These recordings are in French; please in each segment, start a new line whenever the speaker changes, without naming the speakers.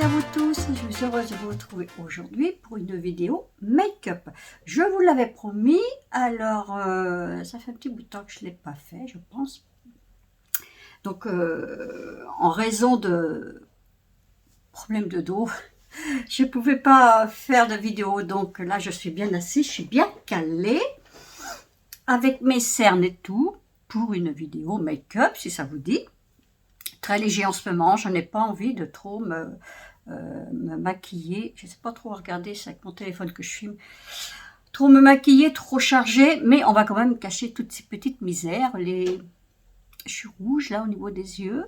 à vous tous, je suis heureuse de vous retrouver aujourd'hui pour une vidéo make-up. Je vous l'avais promis, alors ça fait un petit bout de temps que je ne l'ai pas fait, je pense. Donc en raison de problèmes de dos, je ne pouvais pas faire de vidéo, donc là je suis bien assise, je suis bien calée, avec mes cernes et tout, pour une vidéo make-up, si ça vous dit. Très léger en ce moment, je n'ai pas envie de trop me maquiller. Je ne sais pas trop regarder, c'est avec mon téléphone que je filme. Trop me maquiller, trop chargé, mais on va quand même cacher toutes ces petites misères. Je suis rouge là au niveau des yeux,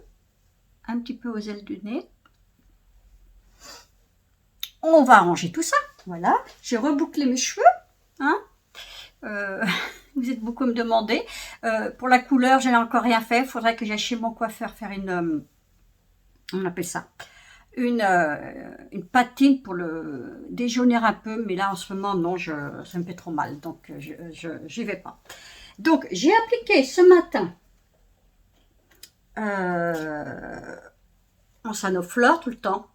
un petit peu aux ailes du nez. On va arranger tout ça, voilà. J'ai rebouclé mes cheveux, hein. Vous êtes beaucoup à me demander. Pour la couleur, je n'ai encore rien fait. Il faudrait que j'aille chez mon coiffeur faire une... on appelle ça une patine pour le déjaunir un peu. Mais là, en ce moment, non, ça me fait trop mal. Donc, j'y vais pas. Donc, j'ai appliqué ce matin en Sanoflore tout le temps.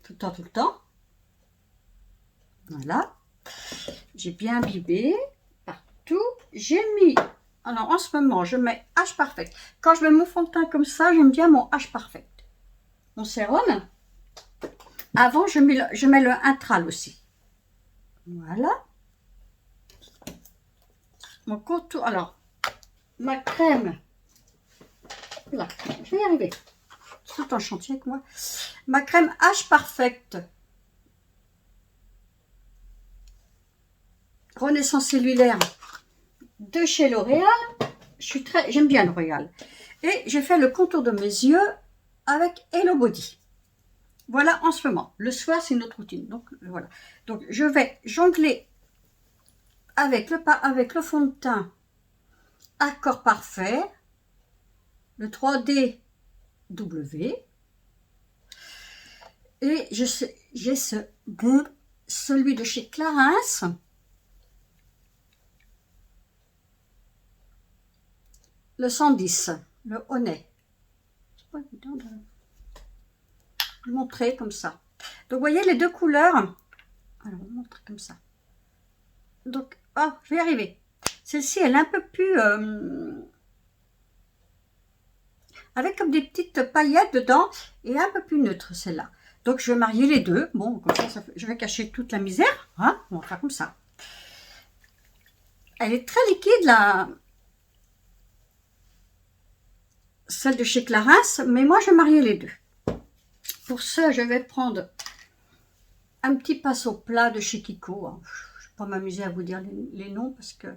Tout le temps, tout le temps. Voilà. J'ai bien imbibé. Tout, j'ai mis, alors en ce moment je mets H Perfect. Quand je mets mon fond de teint comme ça, j'aime bien mon H Perfect, mon sérum. Avant je mets le Intral aussi. Voilà mon contour. Alors ma crème, là je vais y arriver, tout en chantier avec moi. Ma crème H Perfect Renaissance cellulaire de chez L'Oréal. J'aime bien L'Oréal. Et j'ai fait le contour de mes yeux avec Hello Body. Voilà en ce moment. Le soir, c'est une autre routine. Donc voilà. Donc je vais jongler avec le fond de teint Accord Parfait, le 3D W. Et j'ai celui de chez Clarins. Le 110, le Honnet. C'est pas évident de montrer comme ça. Donc, vous voyez les deux couleurs. Alors, on va montrer comme ça. Donc, oh, je vais y arriver. Celle-ci, elle est un peu plus... avec comme des petites paillettes dedans et un peu plus neutre, celle-là. Donc, je vais marier les deux. Bon, comme ça, je vais cacher toute la misère. Hein, on va faire comme ça. Elle est très liquide, là. Celle de chez Clarins, mais moi je vais marier les deux. Pour ça, je vais prendre un petit pinceau plat de chez Kiko. Je ne vais pas m'amuser à vous dire les noms parce que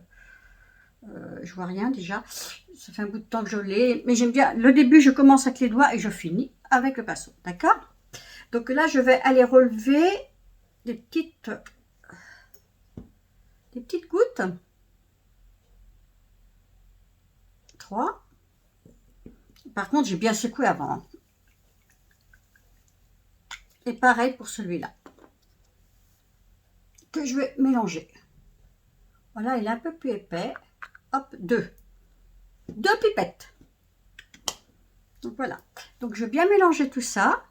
je vois rien déjà. Ça fait un bout de temps que je l'ai, mais j'aime bien. Le début, je commence avec les doigts et je finis avec le pinceau, d'accord? Donc là, je vais aller relever des petites gouttes. 3. Par contre, j'ai bien secoué avant. Hein. Et pareil pour celui-là. Que je vais mélanger. Voilà, il est un peu plus épais. Hop, 2 pipettes. Donc voilà. Donc je vais bien mélanger tout ça.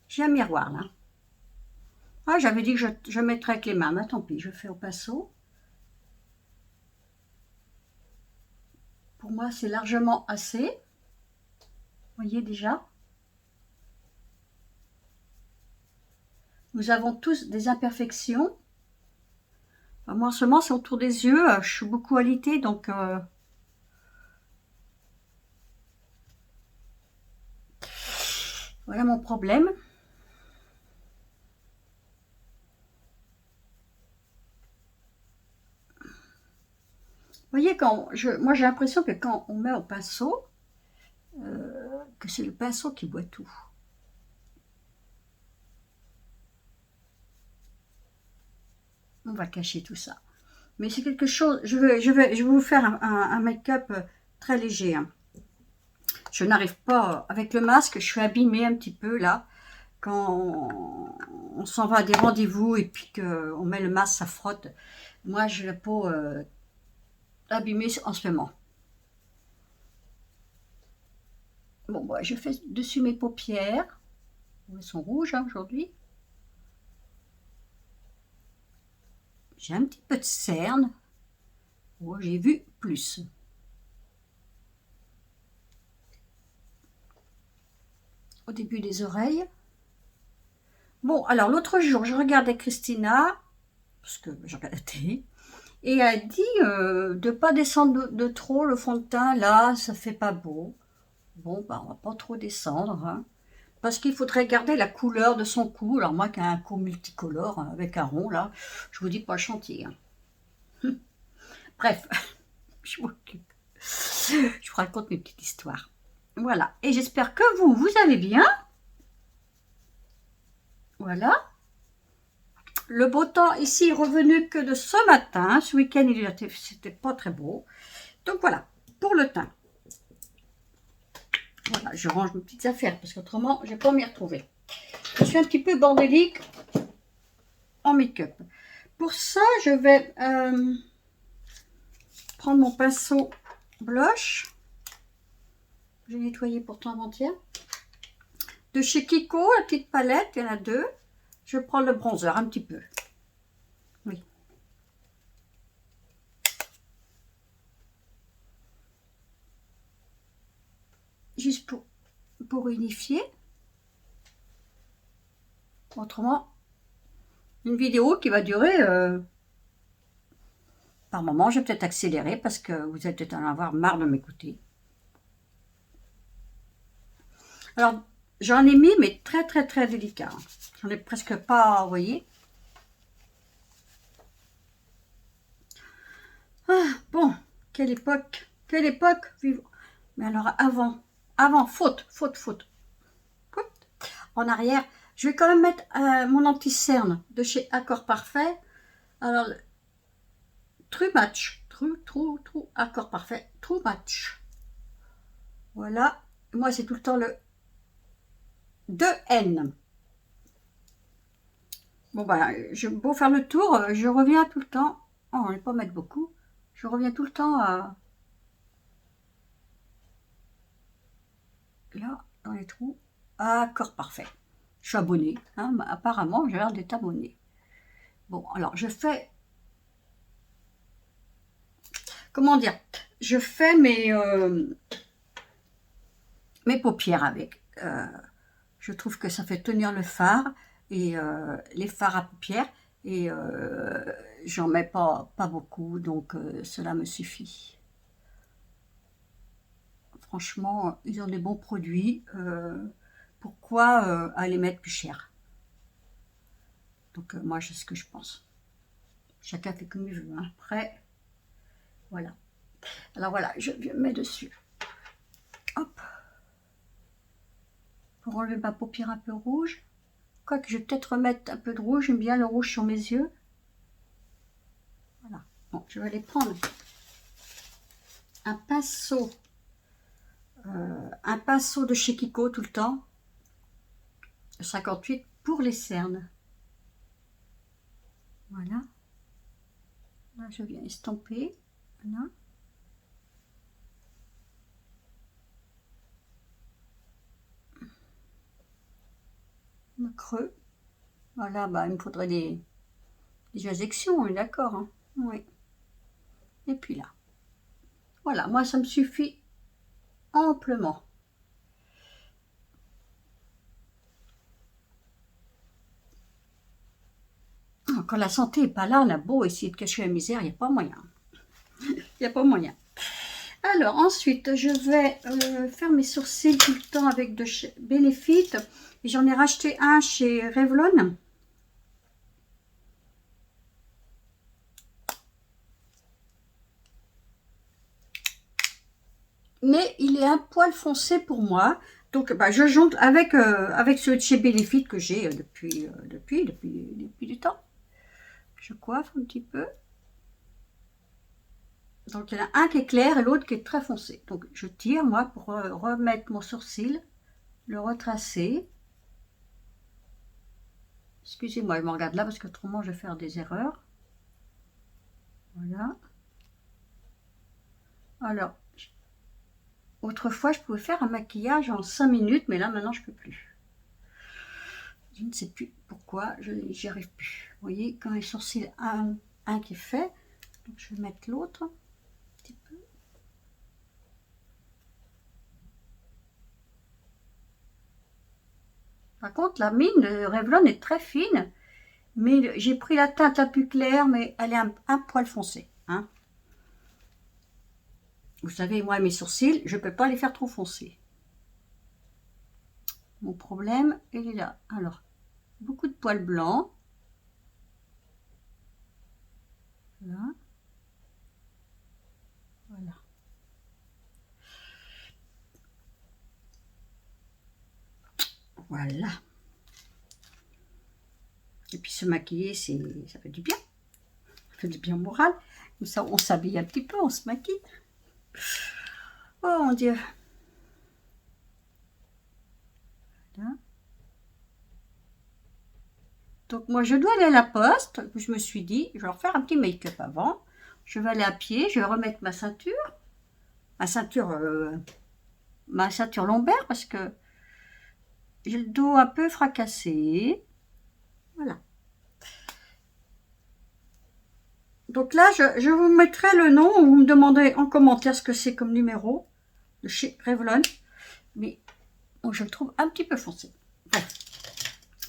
J'ai un miroir là. Ah, j'avais dit que je mettrais avec les mains. Mais tant pis, je fais au pinceau. Pour moi, c'est largement assez. Vous voyez déjà. Nous avons tous des imperfections. Enfin, moi, en ce moment, c'est autour des yeux. Je suis beaucoup alitée, donc... voilà mon problème. Vous voyez, moi j'ai l'impression que quand on met au pinceau, que c'est le pinceau qui boit tout. On va cacher tout ça. Mais c'est quelque chose, je vais vous faire un make-up très léger. Hein. Je n'arrive pas, avec le masque, je suis abîmée un petit peu là. Quand on s'en va à des rendez-vous et puis qu'on met le masque, ça frotte. Moi, j'ai la peau abîmée en ce moment. Bon, bah, je fais dessus mes paupières. Ils sont rouges hein, aujourd'hui. J'ai un petit peu de cerne. Oh, j'ai vu plus. Au début des oreilles. Bon, alors l'autre jour, je regardais Christina, parce que je regarde la télé, et elle a dit de ne pas descendre de trop le fond de teint. Là, ça fait pas beau. Bon, bah, on va pas trop descendre, hein, parce qu'il faudrait garder la couleur de son cou. Alors moi qui ai un cou multicolore, hein, avec un rond, là, je vous dis pas chantier. Hein. Bref, je m'occupe. Je vous raconte mes petites histoires. Voilà, et j'espère que vous allez bien. Voilà. Le beau temps ici est revenu que de ce matin. Ce week-end, c'était pas très beau. Donc voilà, pour le teint. Voilà, je range mes petites affaires parce qu'autrement, je ne vais pas m'y retrouver. Je suis un petit peu bordélique en make-up. Pour ça, je vais prendre mon pinceau blush. J'ai nettoyé pourtant avant-hier. De chez Kiko, la petite palette, il y en a deux. Je prends le bronzer un petit peu. Oui. Juste pour unifier. Autrement, une vidéo qui va durer par moment. Je vais peut-être accélérer parce que vous allez peut-être en avoir marre de m'écouter. Alors, j'en ai mis, mais très très très délicat. J'en ai presque pas, vous voyez. Ah, bon, quelle époque vivre. Mais alors avant, faute. En arrière, je vais quand même mettre mon anti-cerne de chez Accord Parfait. Alors, True Match, Accord Parfait, True Match. Voilà, moi c'est tout le temps le 2N. Bon bah, je beau faire le tour, je reviens tout le temps. Oh, on ne va pas mettre beaucoup. Je reviens tout le temps à là, dans les trous. Accord Parfait. Je suis abonnée, hein, apparemment j'ai l'air d'être abonnée. Bon, alors je fais, comment dire, je fais mes paupières avec. Je trouve que ça fait tenir le fard et les fards à paupières et j'en mets pas beaucoup, donc cela me suffit. Franchement, ils ont des bons produits. Pourquoi aller mettre plus cher? Donc moi, c'est ce que je pense. Chacun fait comme il veut. Hein. Après, voilà. Alors voilà, je mets dessus. Hop. Pour enlever ma paupière un peu rouge. Quoique je vais peut-être remettre un peu de rouge. J'aime bien le rouge sur mes yeux. Voilà. Bon, je vais aller prendre un pinceau. Un pinceau de chez Kiko tout le temps. 58 pour les cernes. Voilà. Là, je viens estomper. Voilà. Le creux. Voilà, bah, il me faudrait des injections, on est d'accord. Hein. Oui. Et puis là. Voilà, moi, ça me suffit amplement. Quand la santé n'est pas là, on a beau essayer de cacher la misère, il n'y a pas moyen. Il n'y a pas moyen. Alors, ensuite, je vais faire mes sourcils tout le temps avec de chez Benefit. Et j'en ai racheté un chez Revlon. Mais il est un poil foncé pour moi. Donc, bah, je jongle avec celui de chez Benefit que j'ai depuis du temps. Je coiffe un petit peu. Donc, il y en a un qui est clair et l'autre qui est très foncé. Donc, je tire, moi, pour remettre mon sourcil, le retracer. Excusez-moi, je me regarde là parce qu'autrement, je vais faire des erreurs. Voilà. Alors, autrefois, je pouvais faire un maquillage en 5 minutes, mais là, maintenant, je ne peux plus. Je ne sais plus pourquoi, j'y arrive plus. Vous voyez, quand les sourcils, un qui est fait, donc je vais mettre l'autre un petit peu. Par contre, la mine de Revlon est très fine, mais j'ai pris la teinte la plus claire, mais elle est un poil foncée. Hein. Vous savez, moi, mes sourcils, je ne peux pas les faire trop foncés. Mon problème, il est là. Alors, beaucoup de poils blancs. Là. Voilà. Voilà. Et puis se maquiller, ça fait du bien. Ça fait du bien au moral. Comme ça, on s'habille un petit peu, on se maquille. Oh mon Dieu. Voilà. Donc moi, je dois aller à la poste. Je me suis dit, je vais leur faire un petit make-up avant. Je vais aller à pied, je vais remettre ma ceinture. Ma ceinture lombaire parce que j'ai le dos un peu fracassé. Voilà. Donc là, je vous mettrai le nom. Vous me demanderez en commentaire ce que c'est comme numéro de chez Revlon. Mais bon, je le trouve un petit peu foncé. Bon,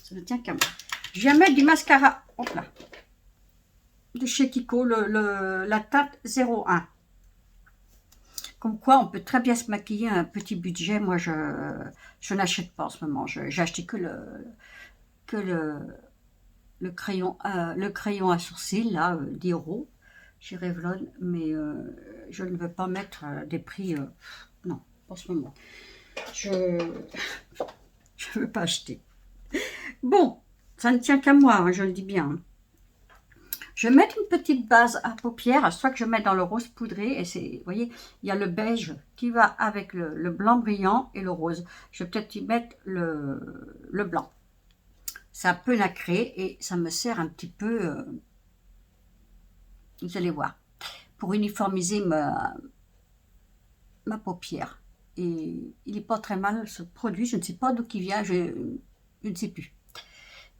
ça ne tient qu'à moi. Je viens mettre du mascara. Hop là. De chez Kiko, la teinte 01. Comme quoi, on peut très bien se maquiller à un petit budget. Moi, je n'achète pas en ce moment. J'ai acheté que le crayon à sourcils, là, 10 € chez Revlon. Mais je ne veux pas mettre des prix. Non, pas en ce moment. Je ne veux pas acheter. Bon, ça ne tient qu'à moi, hein, je le dis bien. Je vais mettre une petite base à paupières, soit que je mets dans le rose poudré. Et c'est, vous voyez, il y a le beige qui va avec le blanc brillant et le rose. Je vais peut-être y mettre le blanc. C'est un peu nacré et ça me sert un petit peu, vous allez voir, pour uniformiser ma paupière. Et il n'est pas très mal ce produit, je ne sais pas d'où il vient, je ne sais plus.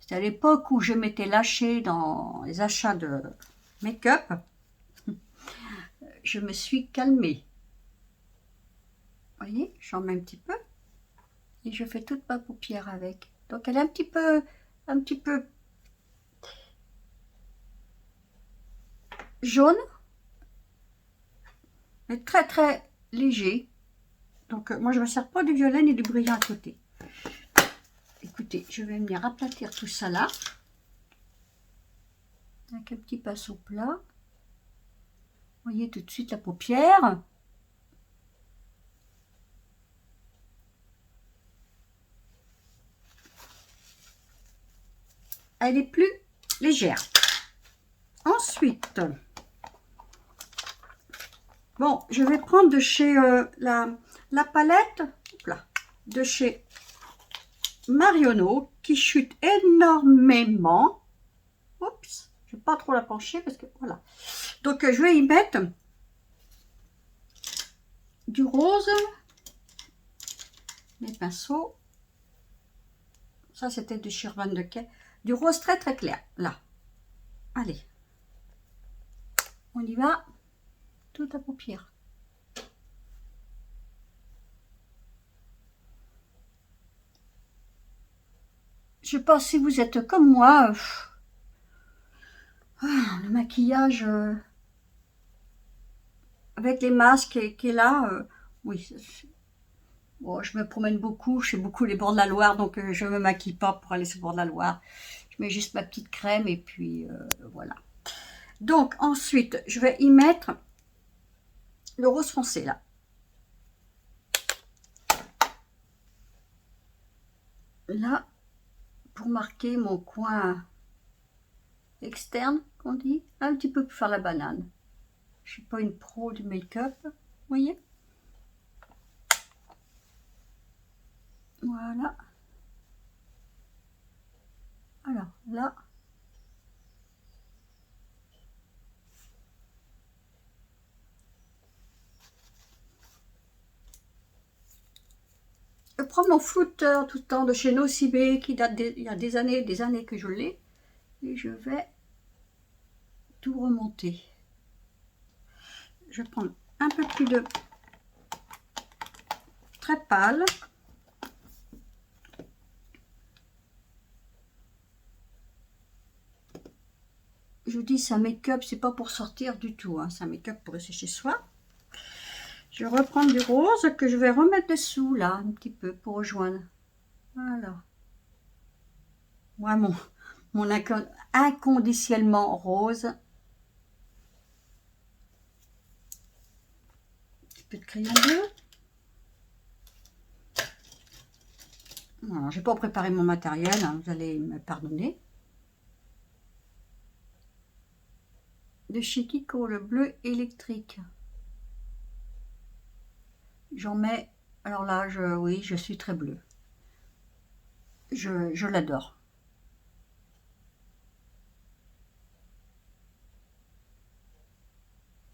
C'était à l'époque où je m'étais lâchée dans les achats de make-up. Je me suis calmée. Vous voyez, j'en mets un petit peu. Et je fais toute ma paupière avec. Donc elle est un petit peu jaune. Mais très très léger. Donc moi je ne me sers pas du violet ni du brillant à côté. Écoutez, je vais venir aplatir tout ça là. Avec un petit pinceau plat. Vous voyez tout de suite la paupière. Elle est plus légère. Ensuite, bon, je vais prendre de chez la palette là, de chez Marionneau qui chute énormément. Oups, je ne vais pas trop la pencher parce que voilà. Donc je vais y mettre du rose, mes pinceaux. Ça c'était du chez Urban Decay. Du rose très très clair, là. Allez. On y va. Toute la paupière. Je sais pas si vous êtes comme moi. Le maquillage avec les masques qui est là. Oui. Bon, je me promène beaucoup. Je fais beaucoup les bords de la Loire. Donc je ne me maquille pas pour aller sur le bord de la Loire. Je mets juste ma petite crème et puis voilà. Donc ensuite, je vais y mettre le rose foncé là. Là, pour marquer mon coin externe, qu'on dit, un petit peu pour faire la banane. Je suis pas une pro du make-up, vous voyez. Voilà. Alors là, prends mon flouteur tout le temps de chez Nocibé qui date il y a des années que je l'ai. Et je vais tout remonter. Je vais prendre un peu plus de très pâle. Je vous dis, c'est un make-up, c'est pas pour sortir du tout, hein. C'est un make-up pour rester chez soi. Je vais reprendre du rose que je vais remettre dessous, là, un petit peu, pour rejoindre. Voilà. Moi, mon inconditionnellement rose. Un petit peu de crayon bleu. Voilà, je n'ai pas préparé mon matériel, hein, vous allez me pardonner. De chez Kiko, le bleu électrique. J'en mets, alors là, oui, je suis très bleue. Je l'adore.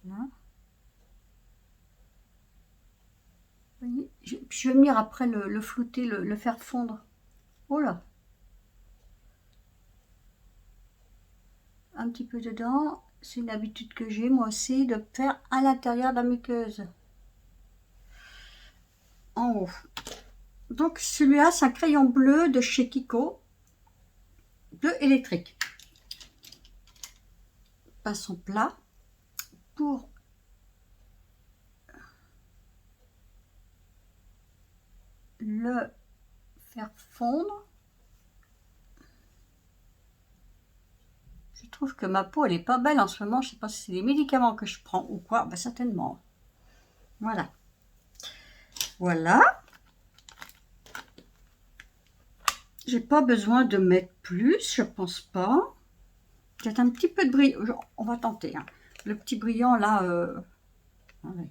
Là. Vous voyez, je vais venir après le flouter, le faire fondre. Oh là. Un petit peu dedans. C'est une habitude que j'ai moi aussi de faire à l'intérieur de la muqueuse. En haut. Donc celui-là, c'est un crayon bleu de chez Kiko. Bleu électrique. Pinceau plat. Pour le faire fondre. Je trouve que ma peau, elle est pas belle en ce moment. Je sais pas si c'est les médicaments que je prends ou quoi. Ben, certainement. Voilà. Voilà. J'ai pas besoin de mettre plus, je pense pas. Peut-être un petit peu de brillant. On va tenter. Hein. Le petit brillant là. Ouais.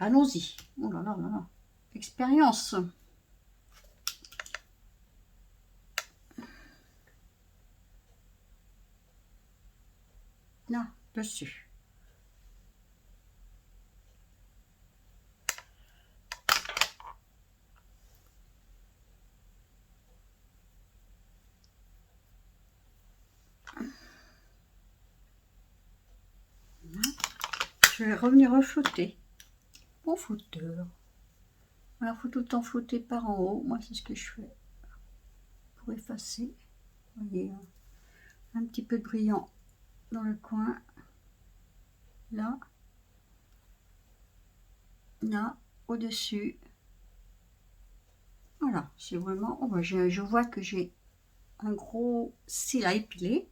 Allons-y. Oh là là là là. Expérience. Là, dessus. Je vais revenir reflouter mon flouteur. Alors, il faut tout le temps flouter par en haut. Moi, c'est ce que je fais pour effacer. Vous voyez, un petit peu de brillant dans le coin. Là. Là, au-dessus. Voilà, c'est vraiment... Oh, bah, je vois que j'ai un gros cil à épiler.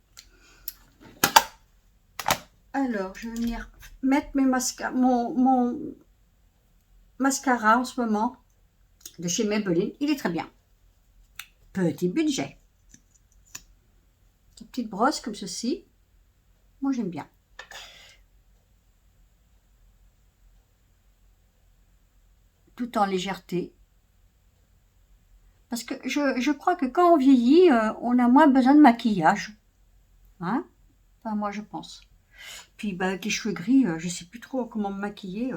Alors, je vais venir mettre mes mon mascara en ce moment de chez Maybelline. Il est très bien. Petit budget. Une petite brosse comme ceci. Moi, j'aime bien. Tout en légèreté. Parce que je crois que quand on vieillit, on a moins besoin de maquillage. Hein? Enfin, moi, je pense. Puis, bah, avec les cheveux gris, je sais plus trop comment me maquiller.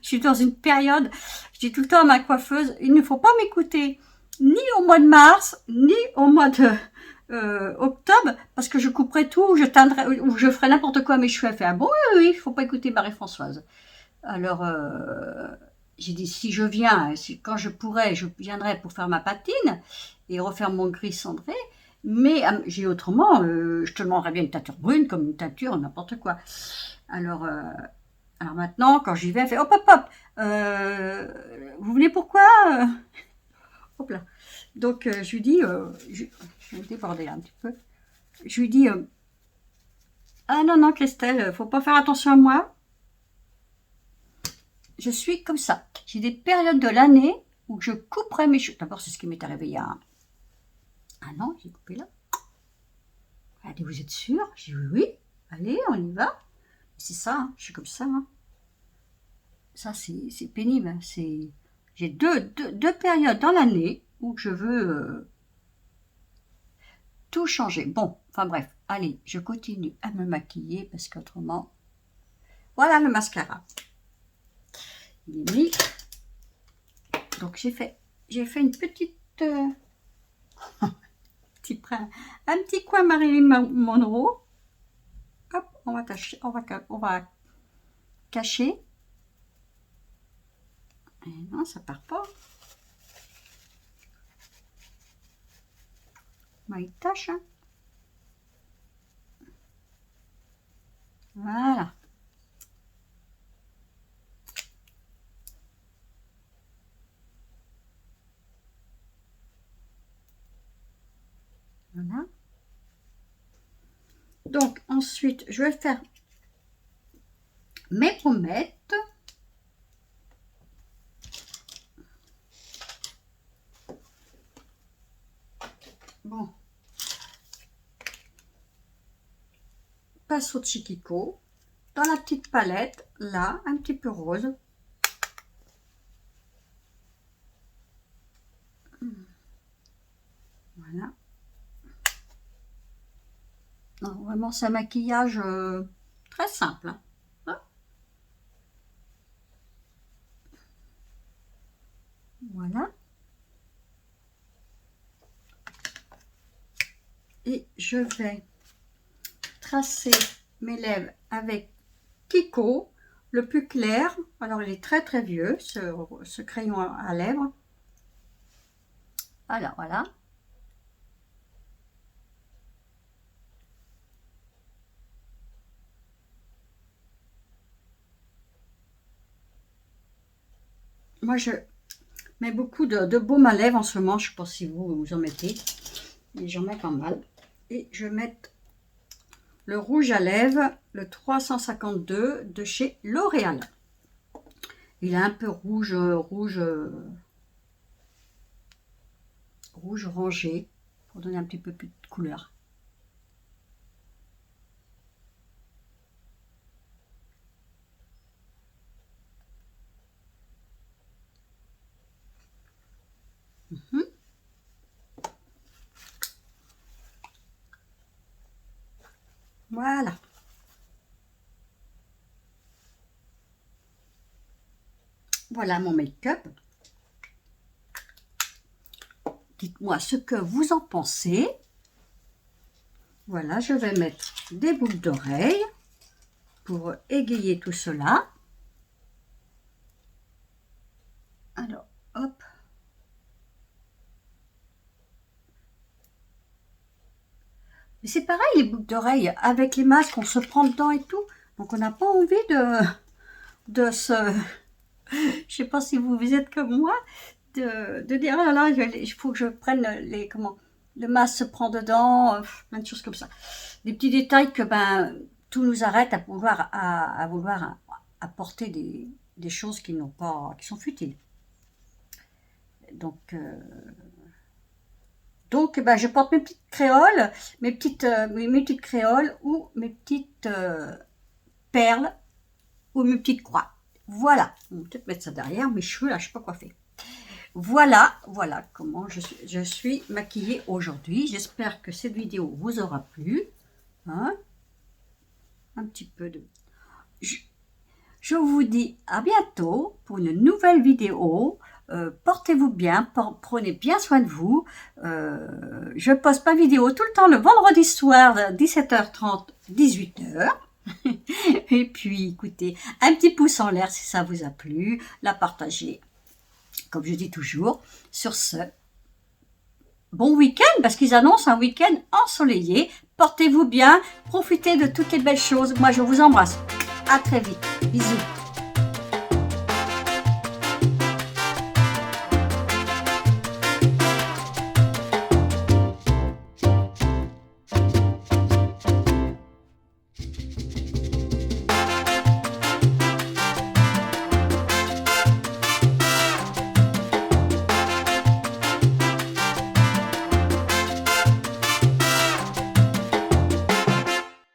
Je suis dans une période, je dis tout le temps à ma coiffeuse, il ne faut pas m'écouter ni au mois de mars, ni au mois de octobre, parce que je couperai tout, je teindrai, ou je ferai n'importe quoi à mes cheveux. Elle fait, ah bon, oui, il ne faut pas écouter Marie-Françoise. Alors, j'ai dit, si je viens, quand je pourrai, je viendrai pour faire ma patine et refaire mon gris cendré. Mais j'ai autrement, je te demanderais bien une teinture brune, comme une teinture, n'importe quoi. Alors maintenant, quand j'y vais, elle fait hop, hop, hop. Vous venez pourquoi hop là. Donc, je lui dis, je vais me déborder là un petit peu. Je lui dis, ah non, non, Christelle, faut pas faire attention à moi. Je suis comme ça. J'ai des périodes de l'année où je couperai mes cheveux. D'abord, c'est ce qui m'est arrivé il y a un an, j'ai coupé là. Elle dit, vous êtes sûre? J'ai dit, oui, allez, on y va. C'est ça, hein, je suis comme ça. Hein. Ça, c'est pénible. Hein. J'ai deux périodes dans l'année où je veux tout changer. Bon, enfin bref, allez, je continue à me maquiller parce qu'autrement... Voilà le mascara. Il est mis. Donc j'ai fait une petite un petit coin Marilyn Monroe. Hop, on va cacher. Et non, ça part pas. Il tâche. Hein. Voilà. Voilà. Donc ensuite, je vais faire mes pommettes. Bon. Pinceau de Chiquiko. Dans la petite palette, là, un petit peu rose. Voilà. Non, vraiment, c'est un maquillage très simple. Hein. Voilà. Et je vais tracer mes lèvres avec Kiko, le plus clair. Alors, il est très très vieux, ce crayon à lèvres. Alors, voilà. Moi, je mets beaucoup de baume à lèvres en ce moment. Je ne sais pas si vous en mettez. Mais j'en mets pas mal. Et je vais mettre le rouge à lèvres, le 352 de chez L'Oréal. Il est un peu rouge orangé pour donner un petit peu plus de couleur. Voilà. Voilà mon make-up. Dites-moi ce que vous en pensez. Voilà, je vais mettre des boucles d'oreilles pour égayer tout cela. Alors, hop. Mais c'est pareil, les boucles d'oreilles, avec les masques, on se prend dedans et tout. Donc, on n'a pas envie de se... Je sais pas si vous êtes comme moi, de dire, oh là là, il faut que je prenne le masque se prend dedans, plein de choses comme ça. Des petits détails que, tout nous arrête à vouloir apporter des choses qui sont futiles. Donc, je porte mes petites créoles, mes petites créoles ou mes petites perles ou mes petites croix. Voilà, on va peut-être mettre ça derrière, mes cheveux là, je ne sais pas quoi faire. Voilà comment je suis maquillée aujourd'hui. J'espère que cette vidéo vous aura plu. Hein? Un petit peu de... Je vous dis à bientôt pour une nouvelle vidéo. Portez-vous bien, prenez bien soin de vous. Je poste ma vidéo tout le temps le vendredi soir de 17h30, 18h. Et puis écoutez, un petit pouce en l'air si ça vous a plu, la partager, comme je dis toujours. Sur ce, bon week-end, parce qu'ils annoncent un week-end ensoleillé. Portez-vous bien, profitez de toutes les belles choses. Moi je vous embrasse. À très vite. Bisous.